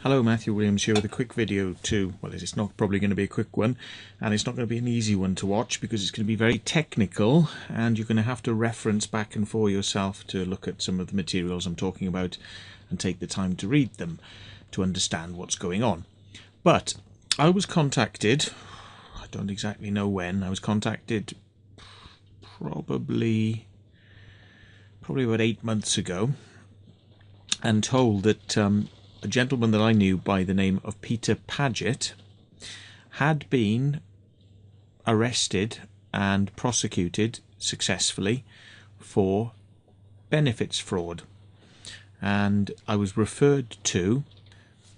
Hello, Matthew Williams here with a quick video too. Well, it's not probably going to be a quick one, and it's not going to be an easy one to watch because it's going to be very technical and you're going to have to reference back and forth yourself to look at some of the materials I'm talking about and take the time to read them to understand what's going on. But I was contacted, I don't exactly know when, I was contacted probably about 8 months ago and told that a gentleman that I knew by the name of Paget had been arrested and prosecuted successfully for benefits fraud. And I was referred to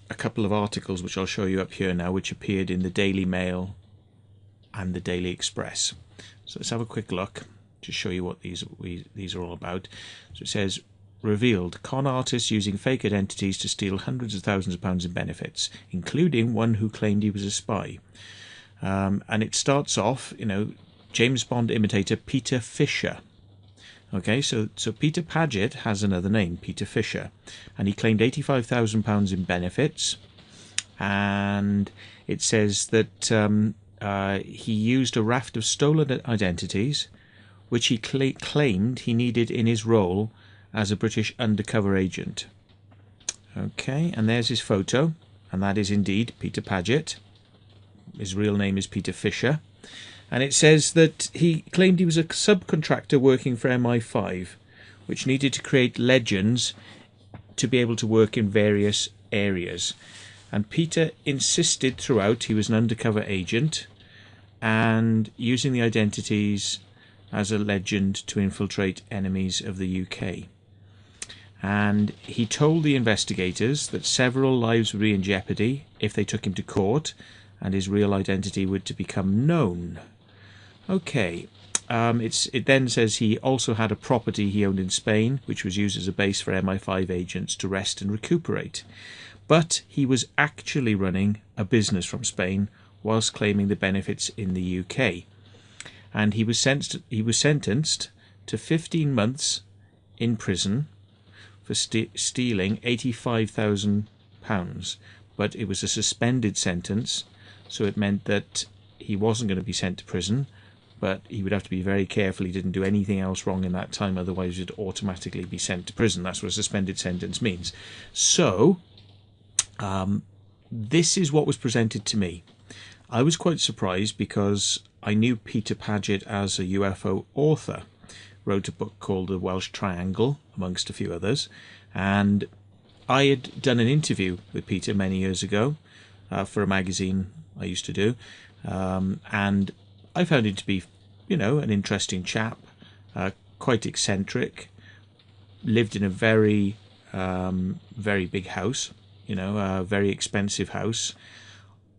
a couple of articles which I'll show you up here now, which appeared in the Daily Mail and the Daily Express. So let's have a quick look to show you what these are all about. So it says, revealed, con artists using fake identities to steal hundreds of thousands of pounds in benefits, including one who claimed he was a spy. And it starts off, James Bond imitator Peter Fischer. Okay, so Peter Paget has another name, Peter Fischer, and he claimed £85,000 in benefits. And it says that he used a raft of stolen identities, which he claimed he needed in his role as a British undercover agent. Okay, and there's his photo, and that is indeed Peter Paget. His real name is Peter Fischer. And it says that he claimed he was a subcontractor working for MI5, which needed to create legends to be able to work in various areas. And Peter insisted throughout he was an undercover agent and using the identities as a legend to infiltrate enemies of the UK. And he told the investigators that several lives would be in jeopardy if they took him to court and his real identity would to become known. Okay, it then says he also had a property he owned in Spain, which was used as a base for MI5 agents to rest and recuperate. But he was actually running a business from Spain whilst claiming the benefits in the UK. And he was sentenced to 15 months in prison for stealing £85,000, but it was a suspended sentence, so it meant that he wasn't going to be sent to prison, but he would have to be very careful he didn't do anything else wrong in that time, otherwise he'd automatically be sent to prison. That's what a suspended sentence means. So this is what was presented to me. I was quite surprised because I knew Peter Paget as a UFO author, wrote a book called The Welsh Triangle, amongst a few others, and I had done an interview with Peter many years ago for a magazine I used to do, and I found him to be, an interesting chap, quite eccentric, lived in a very, very big house, a very expensive house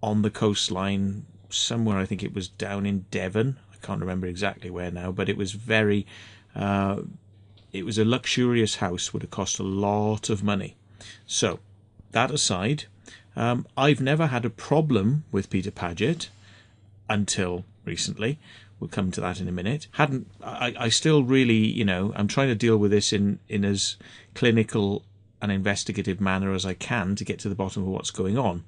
on the coastline somewhere. I think it was down in Devon. I can't remember exactly where now, but it was very it was a luxurious house, would have cost a lot of money. So that aside, I've never had a problem with Peter Paget until recently. We'll come to that in a minute. I still really, I'm trying to deal with this in as clinical and investigative manner as I can to get to the bottom of what's going on.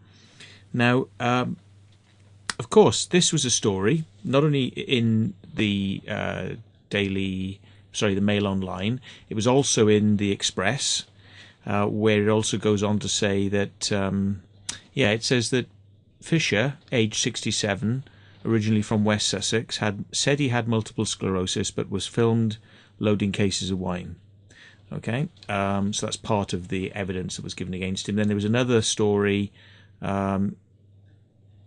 Now, of course, this was a story, not only in the the Mail Online, it was also in the Express, where it also goes on to say that, it says that Fischer, aged 67, originally from West Sussex, had said he had multiple sclerosis, but was filmed loading cases of wine. Okay, so that's part of the evidence that was given against him. Then there was another story, and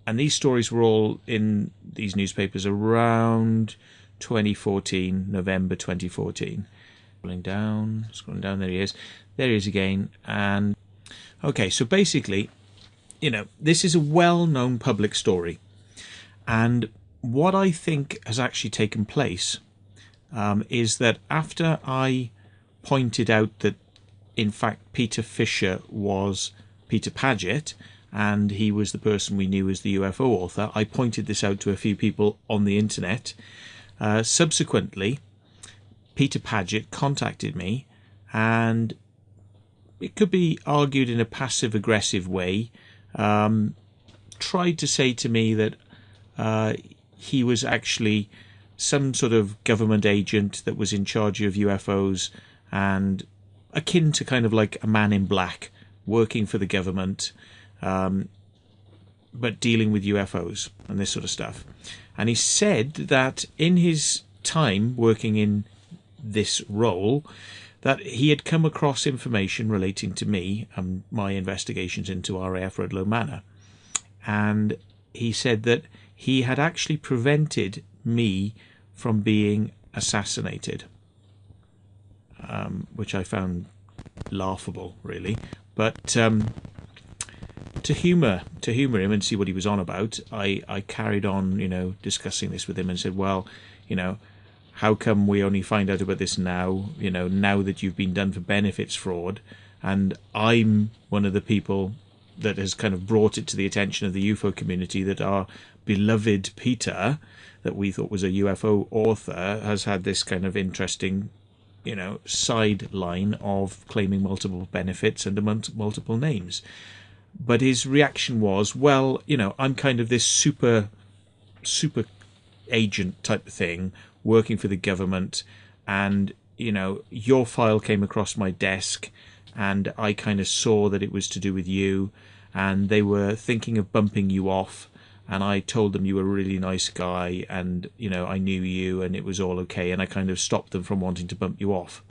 these stories were all in these newspapers around 2014, November 2014. Scrolling down, there he is again. And okay, so basically, this is a well-known public story. And what I think has actually taken place is that after I pointed out that, in fact, Peter Fischer was Peter Paget, and he was the person we knew as the UFO author, I pointed this out to a few people on the internet. Subsequently, Peter Paget contacted me and it could be argued in a passive-aggressive way, tried to say to me that he was actually some sort of government agent that was in charge of UFOs and akin to kind of like a man in black working for the government, but dealing with UFOs and this sort of stuff. And he said that in his time working in this role, that he had come across information relating to me and my investigations into RAF Rudloe Manor. And he said that he had actually prevented me from being assassinated, which I found laughable, really. But to humour him and see what he was on about, I carried on, discussing this with him and said, well, how come we only find out about this now, now that you've been done for benefits fraud, and I'm one of the people that has kind of brought it to the attention of the UFO community that our beloved Peter, that we thought was a UFO author, has had this kind of interesting, sideline of claiming multiple benefits under multiple names. But his reaction was, well, I'm kind of this super agent type of thing, working for the government, and your file came across my desk and I kind of saw that it was to do with you, and they were thinking of bumping you off, and I told them you were a really nice guy, and I knew you and it was all okay, and I kind of stopped them from wanting to bump you off.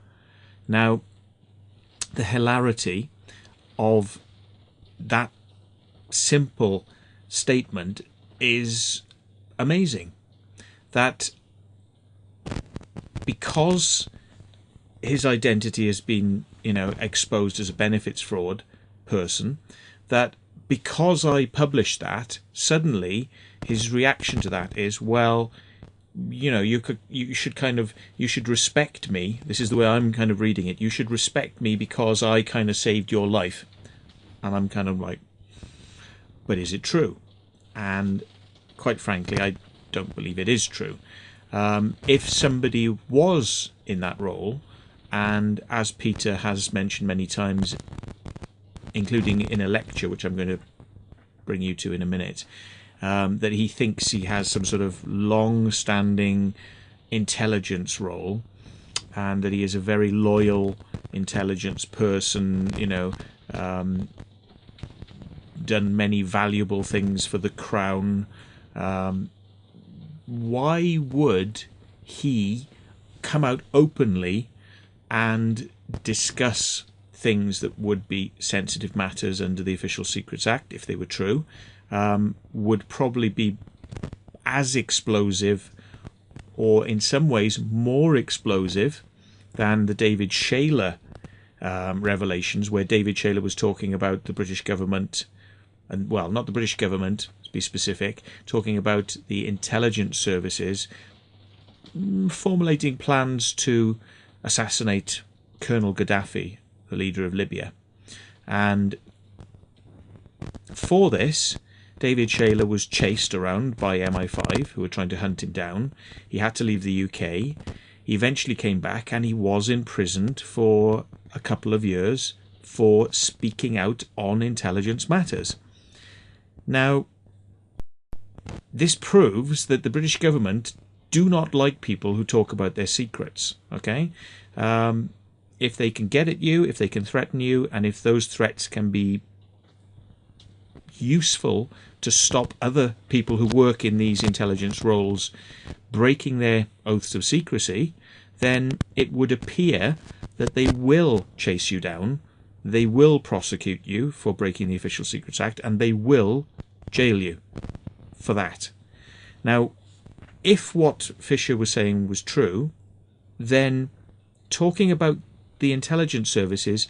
Now, the hilarity of that simple statement is amazing. That because his identity has been, exposed as a benefits fraud person, that because I published that, suddenly his reaction to that is, well, you should respect me. This is the way I'm kind of reading it. You should respect me because I kind of saved your life. And I'm kind of like, but is it true? And quite frankly, I don't believe it is true. If somebody was in that role, and as Peter has mentioned many times, including in a lecture, which I'm going to bring you to in a minute, that he thinks he has some sort of long-standing intelligence role, and that he is a very loyal intelligence person, done many valuable things for the Crown. Why would he come out openly and discuss things that would be sensitive matters under the Official Secrets Act, if they were true, would probably be as explosive, or in some ways more explosive, than the David Shayler revelations, where David Shayler was talking about the British government, and well, not the British government, to be specific, talking about the intelligence services formulating plans to assassinate Colonel Gaddafi, the leader of Libya. And for this, David Shayler was chased around by MI5, who were trying to hunt him down. He had to leave the UK. He eventually came back, and he was imprisoned for a couple of years for speaking out on intelligence matters. Now, this proves that the British government do not like people who talk about their secrets, okay? If they can get at you, if they can threaten you, and if those threats can be useful to stop other people who work in these intelligence roles breaking their oaths of secrecy, then it would appear that they will chase you down, they will prosecute you for breaking the Official Secrets Act, and they will jail you for that. Now, if what Fischer was saying was true, then talking about the intelligence services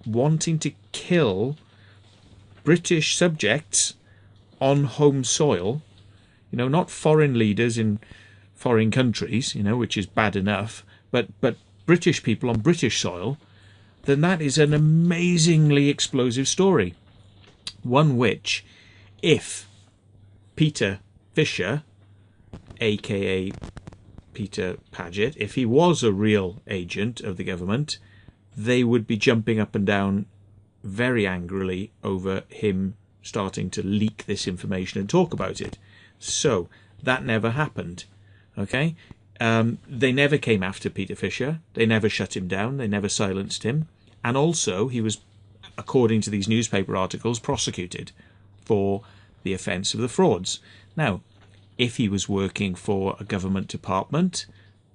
wanting to kill British subjects on home soil, not foreign leaders in foreign countries, which is bad enough, but British people on British soil, then that is an amazingly explosive story. One which, if Peter Fischer, aka Peter Paget, if he was a real agent of the government, they would be jumping up and down very angrily over him starting to leak this information and talk about it. So that never happened. Okay, they never came after Peter Fischer. They never shut him down. They never silenced him. And also, he was, according to these newspaper articles, prosecuted for the offence of the frauds. Now, if he was working for a government department,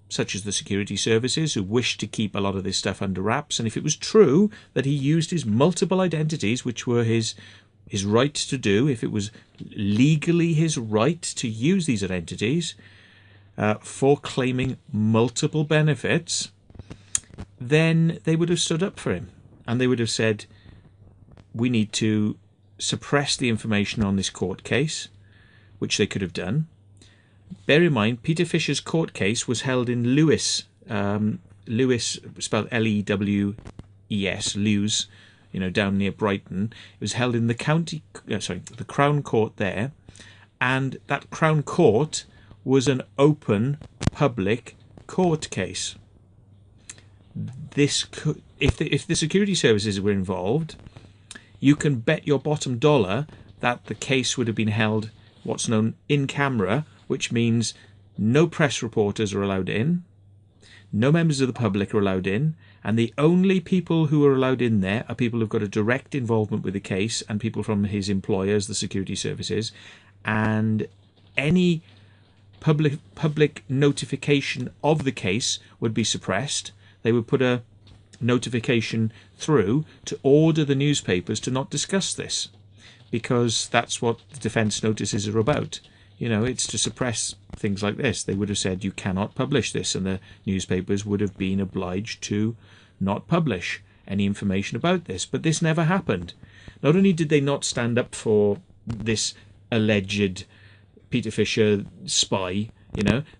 such as the security services, who wished to keep a lot of this stuff under wraps, and if it was true that he used his multiple identities, which were his right to do, if it was legally his right to use these identities for claiming multiple benefits, then they would have stood up for him, and they would have said, we need to suppress the information on this court case, which they could have done. Bear in mind, Peter Fischer's court case was held in Lewes, Lewes spelled L-E-W-E-S, Lewes, down near Brighton. It was held in the Crown Court there, and that Crown Court was an open, public court case. If the security services were involved, you can bet your bottom dollar that the case would have been held what's known in camera, which means no press reporters are allowed in, no members of the public are allowed in, and the only people who are allowed in there are people who've got a direct involvement with the case and people from his employers, the security services, and any public notification of the case would be suppressed. They would put a notification through to order the newspapers to not discuss this, because that's what the defence notices are about. It's to suppress things like this. They would have said you cannot publish this, and the newspapers would have been obliged to not publish any information about this. But this never happened. Not only did they not stand up for this alleged Peter Fischer spy,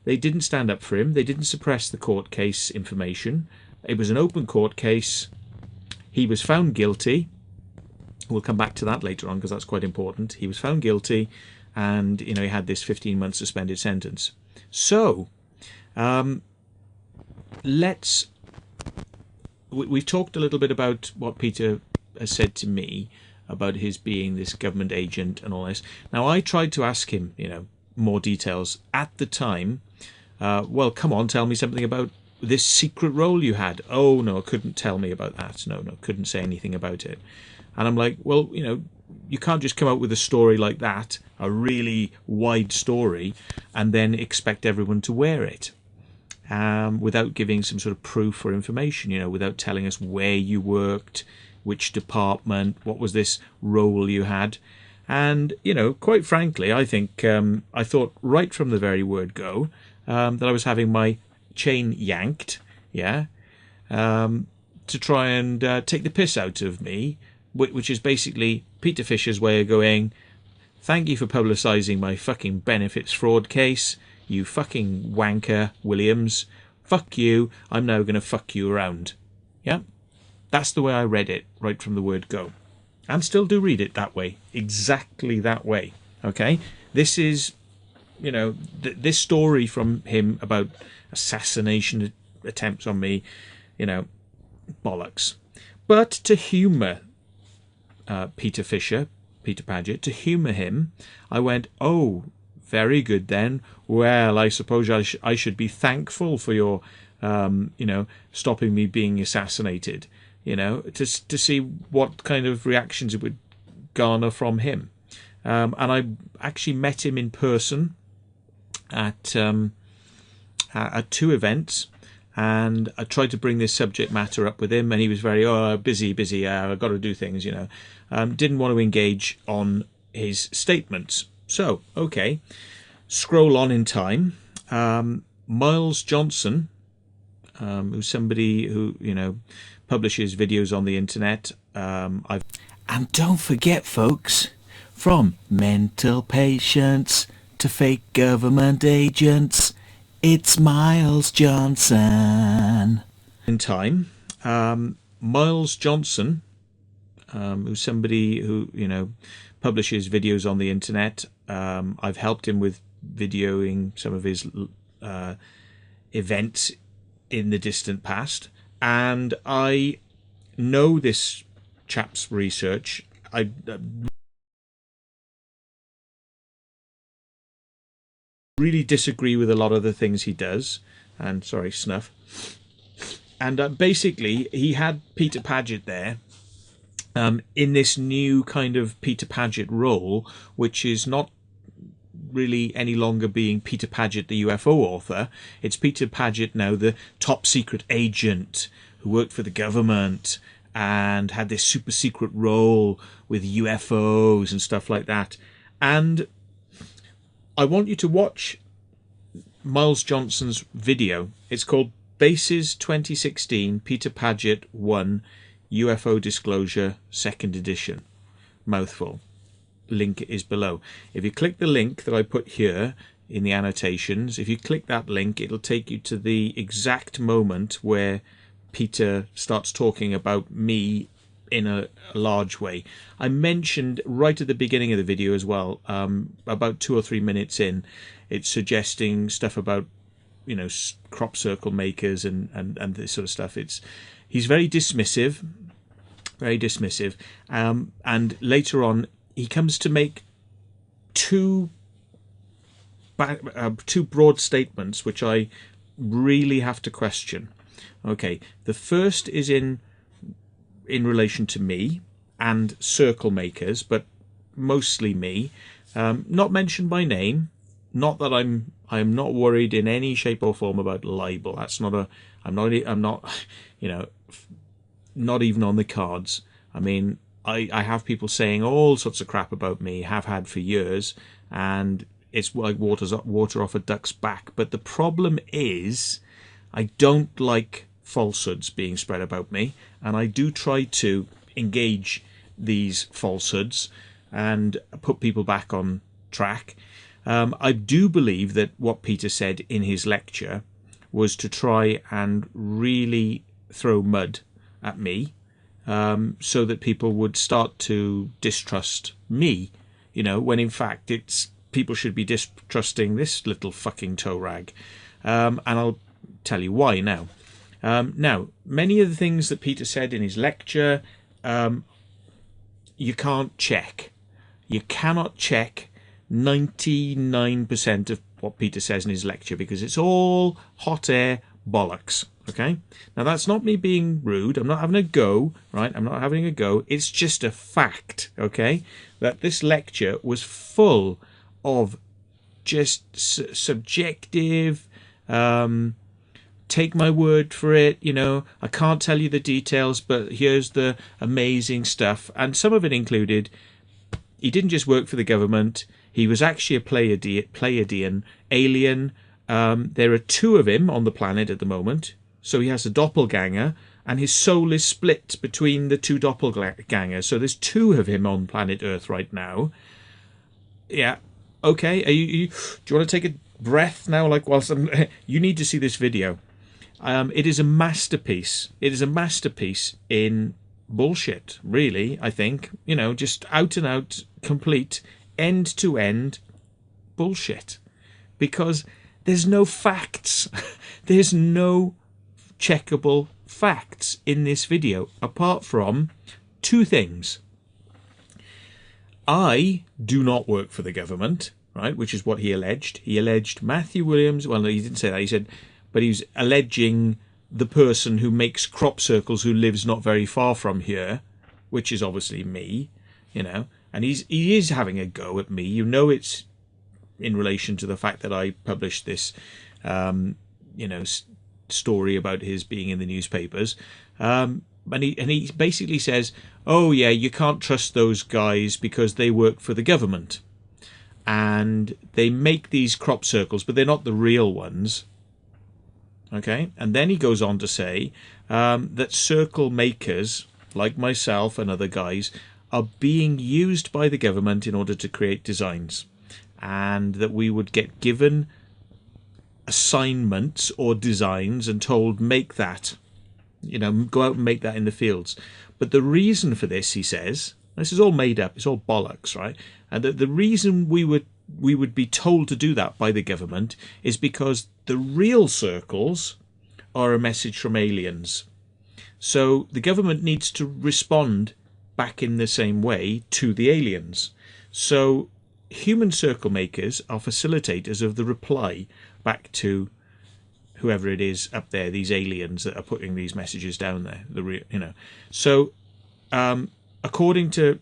they didn't stand up for him. They didn't suppress the court case information. It was an open court case. He was found guilty. We'll come back to that later on because that's quite important. He was found guilty, and he had this 15-month suspended sentence. So we've talked a little bit about what Peter has said to me about his being this government agent and all this. Now, I tried to ask him more details at the time. Well, come on, tell me something about this secret role you had. Oh no, couldn't tell me about that. No, couldn't say anything about it. And I'm like, well, you can't just come out with a story like that, a really wide story, and then expect everyone to wear it without giving some sort of proof or information, without telling us where you worked, which department, what was this role you had. And, quite frankly, I think I thought right from the very word go that I was having my chain yanked, to try and take the piss out of me, which is basically Peter Fischer's way of going, thank you for publicising my fucking benefits fraud case, you fucking wanker, Williams. Fuck you, I'm now going to fuck you around. Yeah? That's the way I read it, right from the word go. And still do read it that way. Exactly that way. Okay? This is, this story from him about assassination attempts on me, bollocks. But to humour Peter Fischer, Peter Paget, to humour him, I went, oh, very good then. Well, I suppose I should be thankful for your, stopping me being assassinated, to see what kind of reactions it would garner from him. And I actually met him in person at 2 events, and I tried to bring this subject matter up with him, and he was very busy. I've got to do things, didn't want to engage on his statements. So, okay, scroll on in time. Miles Johnson, who's somebody who publishes videos on the internet. And don't forget, folks, from mental patients to fake government agents, it's Miles Johnson. In time, Miles Johnson, who's somebody who publishes videos on the internet. I've helped him with videoing some of his events in the distant past, and I know this chap's research. I really disagree with a lot of the things he does. And sorry, snuff. And basically, he had Peter Paget there in this new kind of Peter Paget role, which is not really any longer being Peter Paget, the UFO author. It's Peter Paget now, the top secret agent who worked for the government and had this super secret role with UFOs and stuff like that. And I want you to watch Miles Johnson's video. It's called Bases 2016 Peter Paget 1 UFO Disclosure 2nd edition. Mouthful. Link is below. If you click the link that I put here in the annotations, if you click that link, it'll take you to the exact moment where Peter starts talking about me in a large way. I mentioned right at the beginning of the video as well, about 2 or 3 minutes in, it's suggesting stuff about, you know, crop circle makers and this sort of stuff. He's very dismissive, and later on he comes to make two broad statements which I really have to question. Okay, the first is in relation to me and circle makers, but mostly me, not mentioned by name. Not that I am not worried in any shape or form about libel. That's not I'm not, you know, not even on the cards. I mean, I have people saying all sorts of crap about me, have had for years, and it's like water off a duck's back. But the problem is, I don't like falsehoods being spread about me, and I do try to engage these falsehoods and put people back on track. I do believe that what Peter said in his lecture was to try and really throw mud at me, so that people would start to distrust me, you know, when in fact people should be distrusting this little fucking toe rag. And I'll tell you why now. Now, many of the things that Peter said in his lecture, you can't check. You cannot check 99% of what Peter says in his lecture, because it's all hot air bollocks. Okay, now that's not me being rude. I'm not having a go, right? I'm not having a go. It's just a fact, okay, that this lecture was full of just subjective, take my word for it, you know, I can't tell you the details, but here's the amazing stuff. And some of it included, he didn't just work for the government, he was actually a Pleiadian alien. There are 2 of him on the planet at the moment. So he has a doppelganger, and his soul is split between the 2 doppelgangers. So there's 2 of him on planet Earth right now. Yeah. Okay. Do you want to take a breath now? Like, whilst you need to see this video. It is a masterpiece. It is a masterpiece in bullshit, really, I think. You know, just out and out, complete, end to end bullshit. Because there's no facts. There's no checkable facts in this video, apart from 2 things. I do not work for the government, right, which is what he alleged. He alleged Matthew Williams, well, no, he didn't say that, he said, but he was alleging the person who makes crop circles who lives not very far from here, which is obviously me, you know, and he is having a go at me. You know, it's in relation to the fact that I published this, you know, story about his being in the newspapers, and he basically says, oh yeah, you can't trust those guys because they work for the government and they make these crop circles, but they're not the real ones. Okay, and then he goes on to say that circle makers like myself and other guys are being used by the government in order to create designs, and that we would get given assignments or designs and told, make that, you know, go out and make that in the fields. But the reason for this, he says, this is all made up, it's all bollocks, right? And the reason we would be told to do that by the government is because the real circles are a message from aliens. So the government needs to respond back in the same way to the aliens. So human circle makers are facilitators of the reply back to whoever it is up there, these aliens that are putting these messages down there. So according to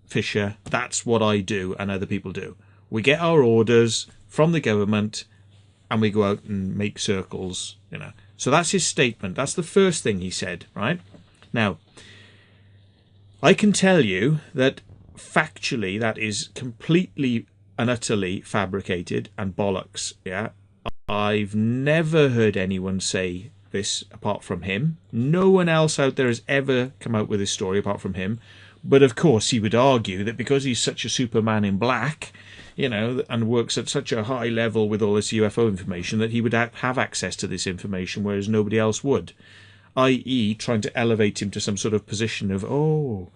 Fischer, that's what I do and other people do. We get our orders from the government and we go out and make circles, So that's his statement. That's the first thing he said, right? Now, I can tell you that factually that is completely and utterly fabricated and bollocks, yeah? I've never heard anyone say this apart from him. No one else out there has ever come out with this story apart from him. But of course he would argue that because he's such a Superman in black, and works at such a high level with all this UFO information, that he would have access to this information, whereas nobody else would. I.e. trying to elevate him to some sort of position of, oh,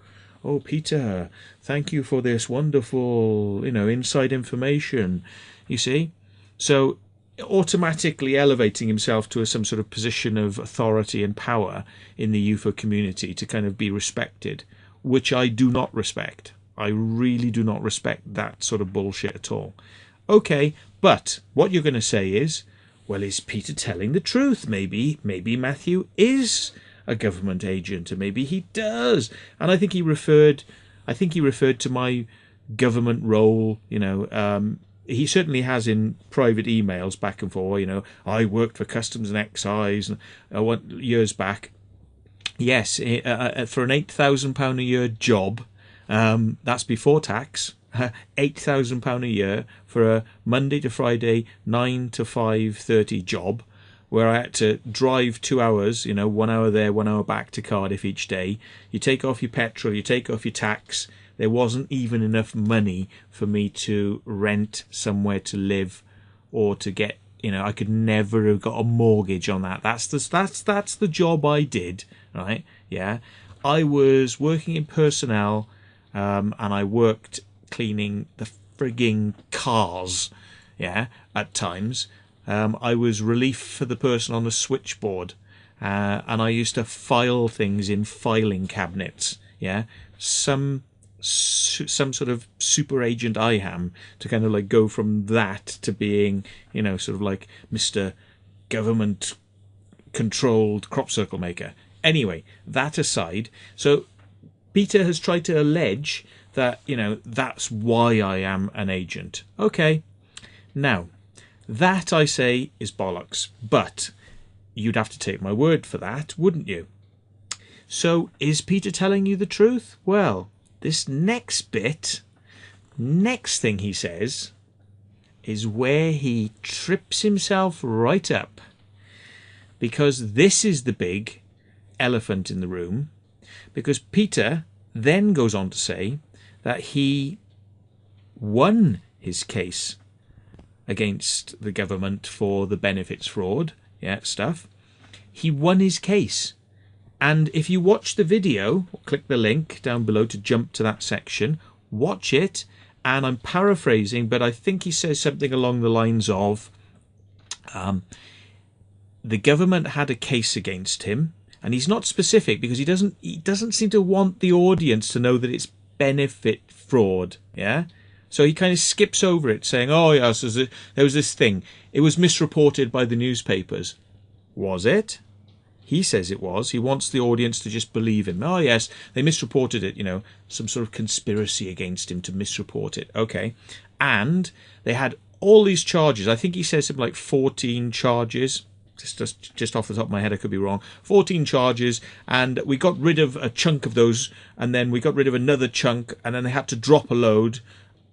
Peter, thank you for this wonderful, inside information. You see? So automatically elevating himself to some sort of position of authority and power in the UFO community to kind of be respected, which I do not respect. I really do not respect that sort of bullshit at all. Okay, but what you're going to say is, well, is Peter telling the truth? Maybe Matthew is a government agent, and maybe he does. And I think he referred to my government role. He certainly has in private emails back and forth. I worked for Customs and Excise years back. Yes, for an £8,000 a year job. That's before tax. £8,000 a year for a Monday to Friday 9 to 5:30 job, where I had to drive 2 hours, 1 hour there, 1 hour back to Cardiff each day. You take off your petrol, you take off your tax. There wasn't even enough money for me to rent somewhere to live or to get, I could never have got a mortgage on that. That's the job I did, right? Yeah. I was working in personnel, and I worked cleaning the frigging cars, yeah, at times. I was relief for the person on the switchboard, and I used to file things in filing cabinets, yeah. Some sort of super agent I am to kind of like go from that to being, sort of like Mr. Government controlled crop circle maker. Anyway, that aside, so Peter has tried to allege that, that's why I am an agent. Okay. Now, that I say is bollocks, but you'd have to take my word for that, wouldn't you? So is Peter telling you the truth? Well, this next thing he says is where he trips himself right up, because this is the big elephant in the room, because Peter then goes on to say that he won his case against the government for the benefits fraud, stuff. He won his case. And if you watch the video, click the link down below to jump to that section, watch it, and I'm paraphrasing, but I think he says something along the lines of, the government had a case against him, and he's not specific because he doesn't seem to want the audience to know that it's benefit fraud, yeah? So he kind of skips over it, saying, oh yes, there was this thing. It was misreported by the newspapers. Was it? He says it was. He wants the audience to just believe him. Oh yes, they misreported it, some sort of conspiracy against him to misreport it. Okay. And they had all these charges. I think he says something like 14 charges. Just off the top of my head, I could be wrong. 14 charges, and we got rid of a chunk of those, and then we got rid of another chunk, and then they had to drop a load,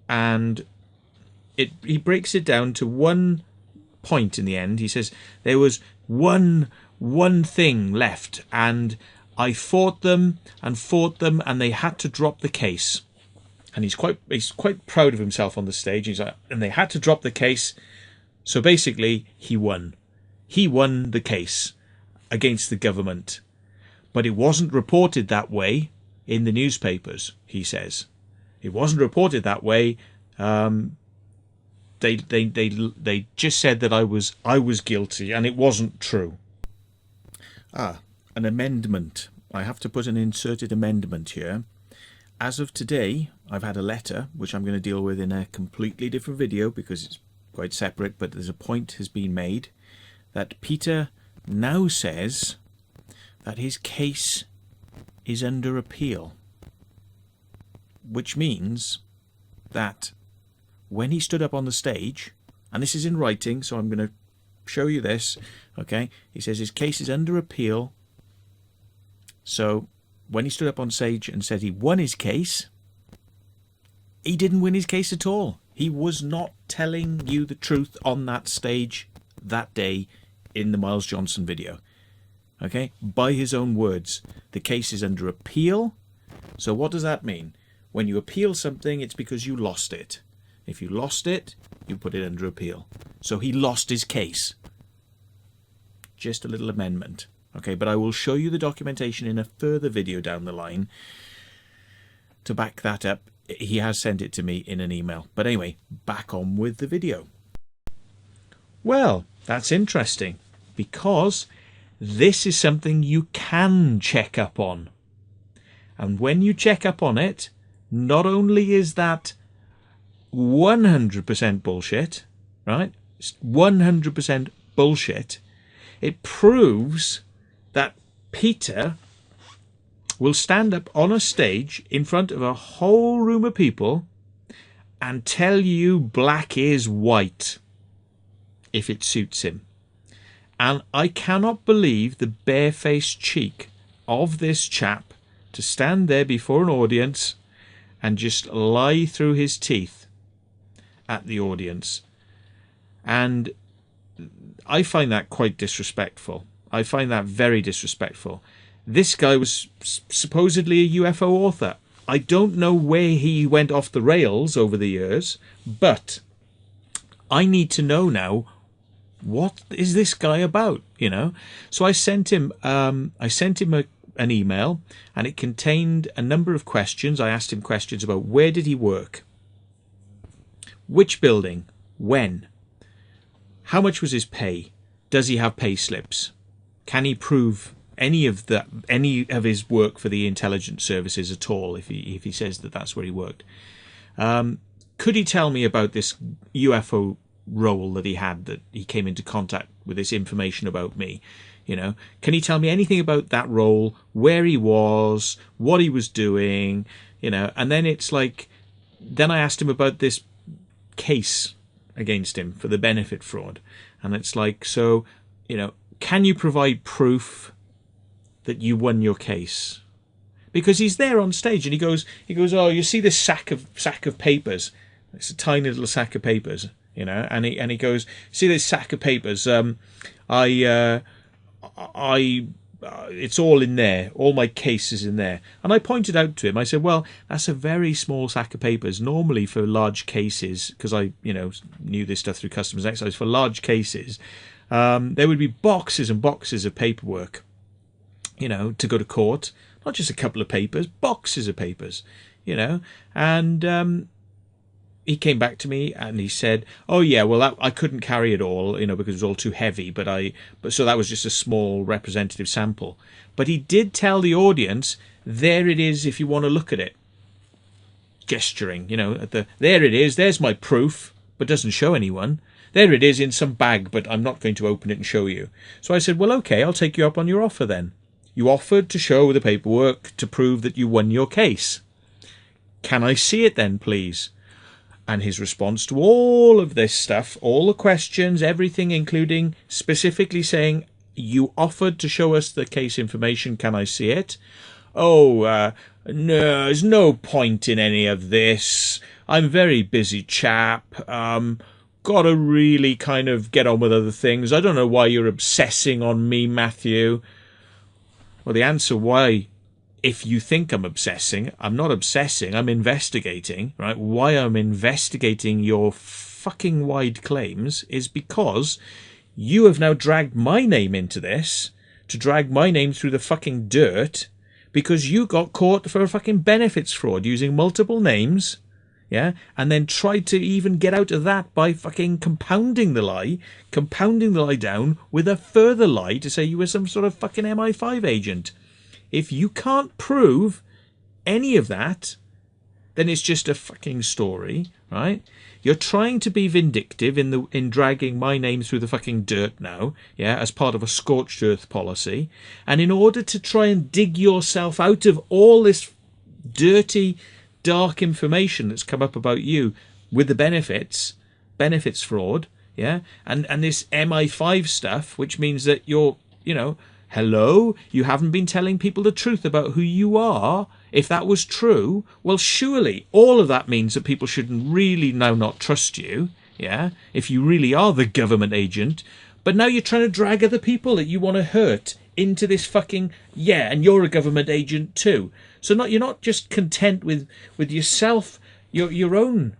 and he breaks it down to one point in the end. He says there was one thing left, and I fought them, and they had to drop the case. And he's quite proud of himself on the stage. He's like, and they had to drop the case. So basically, he won. He won the case against the government, but it wasn't reported that way in the newspapers. He says it wasn't reported that way. They just said that I was guilty, and it wasn't true. An amendment I have to put an inserted amendment here. As of today, I've had a letter, which I'm going to deal with in a completely different video because it's quite separate, but there's a point has been made that Peter now says that his case is under appeal, which means that when he stood up on the stage, and this is in writing, so I'm going to show you this, okay? He says his case is under appeal. So when he stood up on stage and said he won his case, he didn't win his case at all. He was not telling you the truth on that stage that day in the Miles Johnson video. Okay? By his own words, the case is under appeal. So what does that mean? When you appeal something, it's because you lost it. If you lost it, you put it under appeal. So he lost his case. Just a little amendment. Okay, but I will show you the documentation in a further video down the line to back that up. He has sent it to me in an email. But anyway, back on with the video. Well, that's interesting because this is something you can check up on. And when you check up on it, not only is that 100% bullshit, right? It's 100% bullshit. It proves that Peter will stand up on a stage in front of a whole room of people and tell you black is white if it suits him. And I cannot believe the barefaced cheek of this chap to stand there before an audience and just lie through his teeth at the audience. And I find that quite disrespectful. I find that very disrespectful. This guy was supposedly a UFO author. I don't know where he went off the rails over the years, but I need to know now, what is this guy about, you know? So I sent him an email, and it contained a number of questions. I asked him questions about where did he work, which building, when, how much was his pay, does he have pay slips, can he prove any of his work for the intelligence services at all if he says that that's where he worked. Could he tell me about this UFO role that he had, that he came into contact with this information about me? You know, can he tell me anything about that role, where he was, what he was doing, you know? And then it's like, then I asked him about this case against him for the benefit fraud. And it's like, so, you know, can you provide proof that you won your case? Because he's there on stage and he goes, oh, you see this sack of papers? It's a tiny little sack of papers, you know, and he goes, see this sack of papers? It's all in there. All my case is in there. And I pointed out to him, I said, well, that's a very small sack of papers. Normally for large cases, because I, you know, knew this stuff through customs exercise, for large cases, there would be boxes and boxes of paperwork, you know, to go to court. Not just a couple of papers, boxes of papers, you know. And he came back to me and he said, oh yeah, well, I couldn't carry it all, you know, because it was all too heavy, but so that was just a small representative sample. But he did tell the audience, there it is if you want to look at it. Gesturing, you know, there it is, there's my proof, but doesn't show anyone. There it is in some bag, but I'm not going to open it and show you. So I said, well, okay, I'll take you up on your offer then. You offered to show the paperwork to prove that you won your case. Can I see it then, please? And his response to all of this stuff, all the questions, everything, including specifically saying, you offered to show us the case information, can I see it? Oh, no, there's no point in any of this. I'm a very busy chap. Gotta really kind of get on with other things. I don't know why you're obsessing on me, Matthew. Well, the answer why, if you think I'm obsessing, I'm not obsessing, I'm investigating, right? Why I'm investigating your fucking wide claims is because you have now dragged my name into this, to drag my name through the fucking dirt, because you got caught for a fucking benefits fraud using multiple names, yeah? And then tried to even get out of that by fucking compounding the lie down with a further lie to say you were some sort of fucking MI5 agent. If you can't prove any of that, then it's just a fucking story, right? You're trying to be vindictive in dragging my name through the fucking dirt now, yeah, as part of a scorched earth policy. And in order to try and dig yourself out of all this dirty, dark information that's come up about you with the benefits fraud, yeah, and this MI5 stuff, which means that you're, hello, you haven't been telling people the truth about who you are. If that was true, well, surely all of that means that people shouldn't really now not trust you, yeah, if you really are the government agent. But now you're trying to drag other people that you want to hurt into this fucking, yeah, and you're a government agent too. So you're not just content with yourself, your own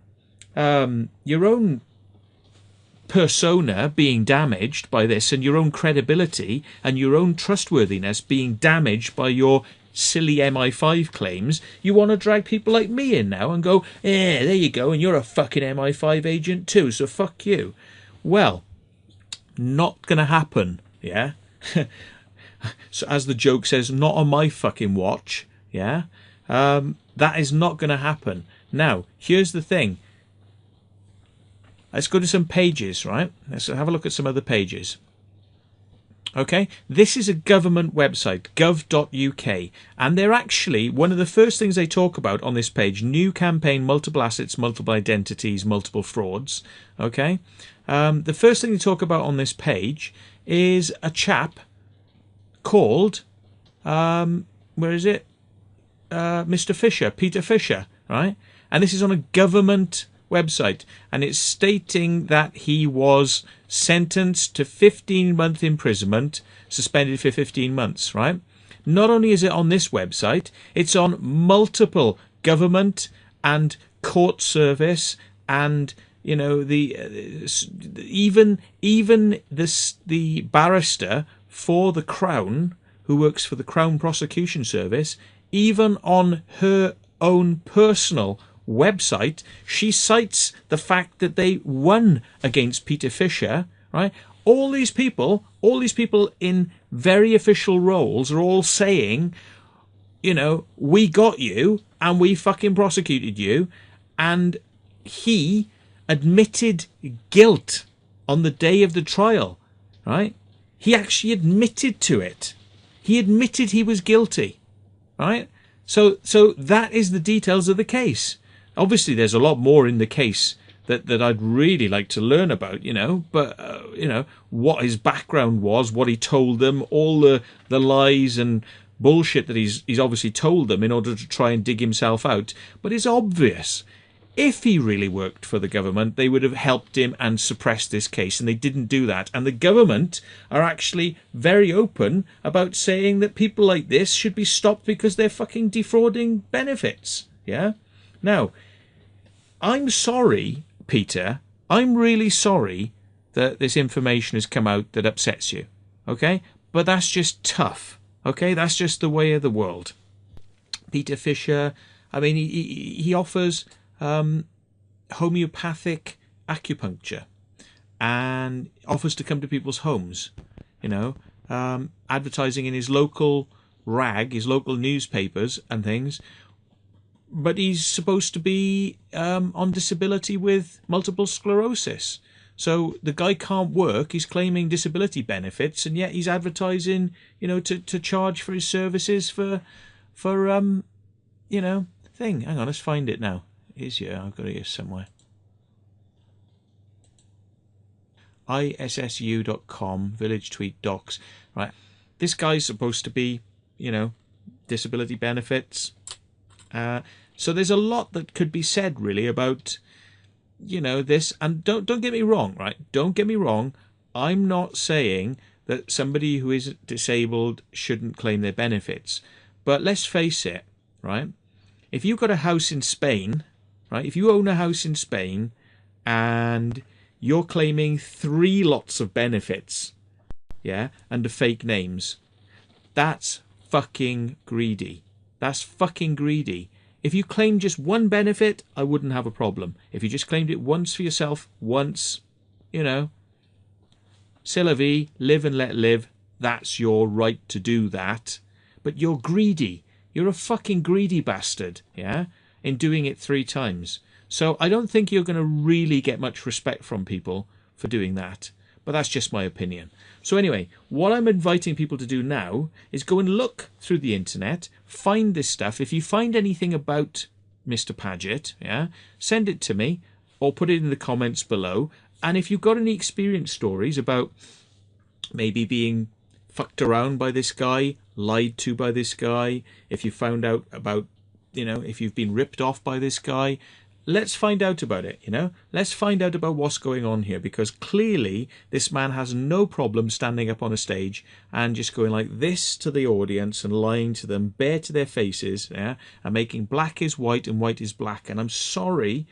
persona being damaged by this, and your own credibility and your own trustworthiness being damaged by your silly MI5 claims. You want to drag people like me in now and go, there you go, and you're a fucking MI5 agent too, so fuck you. Well, not gonna happen, yeah. So as the joke says, not on my fucking watch, yeah. That is not gonna happen. Now, here's the thing. Let's go to some pages, right? Let's have a look at some other pages. Okay, this is a government website, gov.uk, and they're actually, one of the first things they talk about on this page, new campaign, multiple assets, multiple identities, multiple frauds. Okay, the first thing they talk about on this page is a chap called, where is it? Mr. Fischer, Peter Fischer, right? And this is on a government website, and it's stating that he was sentenced to 15-month imprisonment, suspended for 15 months, right? Not only is it on this website, it's on multiple government and court service, and even the barrister for the Crown, who works for the Crown Prosecution Service, even on her own personal website, she cites the fact that they won against Peter Fischer, right? All these people in very official roles are all saying, we got you and we fucking prosecuted you, and he admitted guilt on the day of the trial, right? He actually admitted to it. He admitted he was guilty, right? So that is the details of the case. Obviously, there's a lot more in the case that I'd really like to learn about, but, what his background was, what he told them, all the lies and bullshit that he's obviously told them in order to try and dig himself out. But it's obvious. If he really worked for the government, they would have helped him and suppressed this case, and they didn't do that. And the government are actually very open about saying that people like this should be stopped because they're fucking defrauding benefits, yeah? Now, I'm sorry, Peter. I'm really sorry that this information has come out that upsets you, okay? But that's just tough, okay? That's just the way of the world. Peter Fischer, I mean, he offers homeopathic acupuncture and offers to come to people's homes, advertising in his local rag, his local newspapers and things. But he's supposed to be on disability with multiple sclerosis. So the guy can't work, he's claiming disability benefits, and yet he's advertising, to charge for his services for thing. Hang on, let's find it now. Here's here, I've got it here somewhere. issu.com, village tweet docs, right? This guy's supposed to be, disability benefits. So there's a lot that could be said really about, this. And don't get me wrong, right? Don't get me wrong. I'm not saying that somebody who is disabled shouldn't claim their benefits. But let's face it, right? If you've got a house in Spain, right? If you own a house in Spain and you're claiming 3 lots of benefits, yeah, under fake names, that's fucking greedy. That's fucking greedy. If you claimed just one benefit, I wouldn't have a problem. If you just claimed it once for yourself, once, c'est la vie, live and let live, that's your right to do that. but you're greedy. You're a fucking greedy bastard, yeah, in doing it 3 times. So I don't think you're going to really get much respect from people for doing that. But that's just my opinion. So anyway, what I'm inviting people to do now is go and look through the internet, find this stuff. If you find anything about Mr. Paget, yeah, send it to me or put it in the comments below. And if you've got any experience stories about maybe being fucked around by this guy, lied to by this guy, if you found out about, if you've been ripped off by this guy, let's find out about it, Let's find out about what's going on here, because clearly this man has no problem standing up on a stage and just going like this to the audience and lying to them bare to their faces, yeah, and making black is white and white is black. And I'm sorry,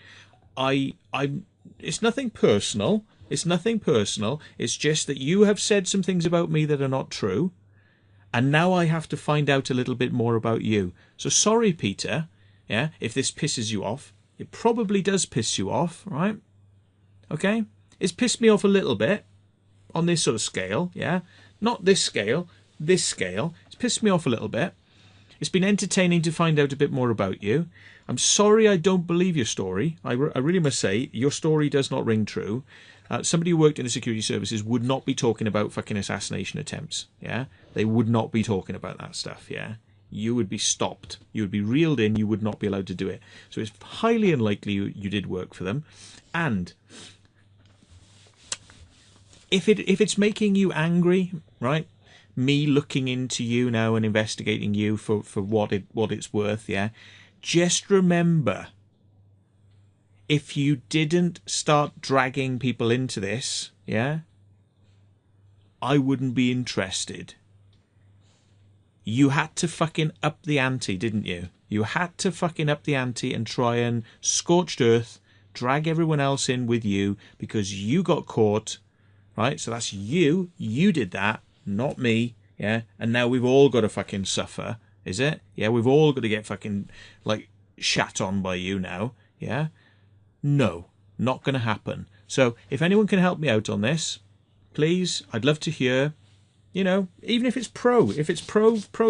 it's nothing personal. It's nothing personal. It's just that you have said some things about me that are not true. And now I have to find out a little bit more about you. So sorry, Peter, yeah, if this pisses you off. It probably does piss you off, right? Okay? It's pissed me off a little bit on this sort of scale, yeah? Not this scale, this scale. It's pissed me off a little bit. It's been entertaining to find out a bit more about you. I'm sorry I don't believe your story. I really must say, your story does not ring true. Somebody who worked in the security services would not be talking about fucking assassination attempts, yeah? They would not be talking about that stuff, yeah? You would be stopped. You would be reeled in. You would not be allowed to do it. So it's highly unlikely you did work for them. And if it's making you angry, right? Me looking into you now and investigating you for what it's worth, yeah? Just remember, if you didn't start dragging people into this, yeah, I wouldn't be interested. You had to fucking up the ante, didn't you? You had to fucking up the ante and try and scorched earth, drag everyone else in with you because you got caught, right? So that's you. You did that, not me, yeah? And now we've all got to fucking suffer, is it? Yeah, we've all got to get fucking, like, shat on by you now, yeah? No, not going to happen. So if anyone can help me out on this, please, I'd love to hear. Even if it's pro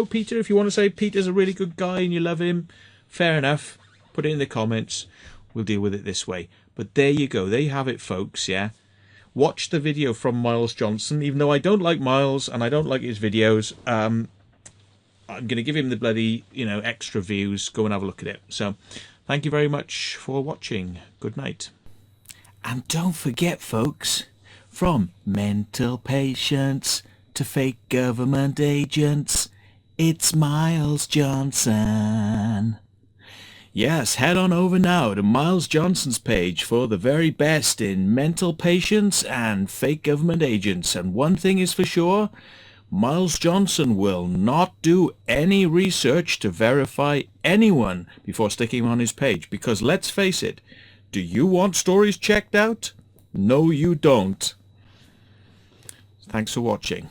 Peter, if you want to say Peter's a really good guy and you love him, fair enough. Put it in the comments. We'll deal with it this way. But there you go. There you have it, folks, yeah? Watch the video from Miles Johnson. Even though I don't like Miles and I don't like his videos, I'm going to give him the bloody, extra views. Go and have a look at it. So, thank you very much for watching. Good night. And don't forget, folks, from mental patients to fake government agents, it's Miles Johnson. Yes, head on over now to Miles Johnson's page for the very best in mental patients and fake government agents. And one thing is for sure, Miles Johnson will not do any research to verify anyone before sticking him on his page. Because let's face it, do you want stories checked out? No, you don't. Thanks for watching.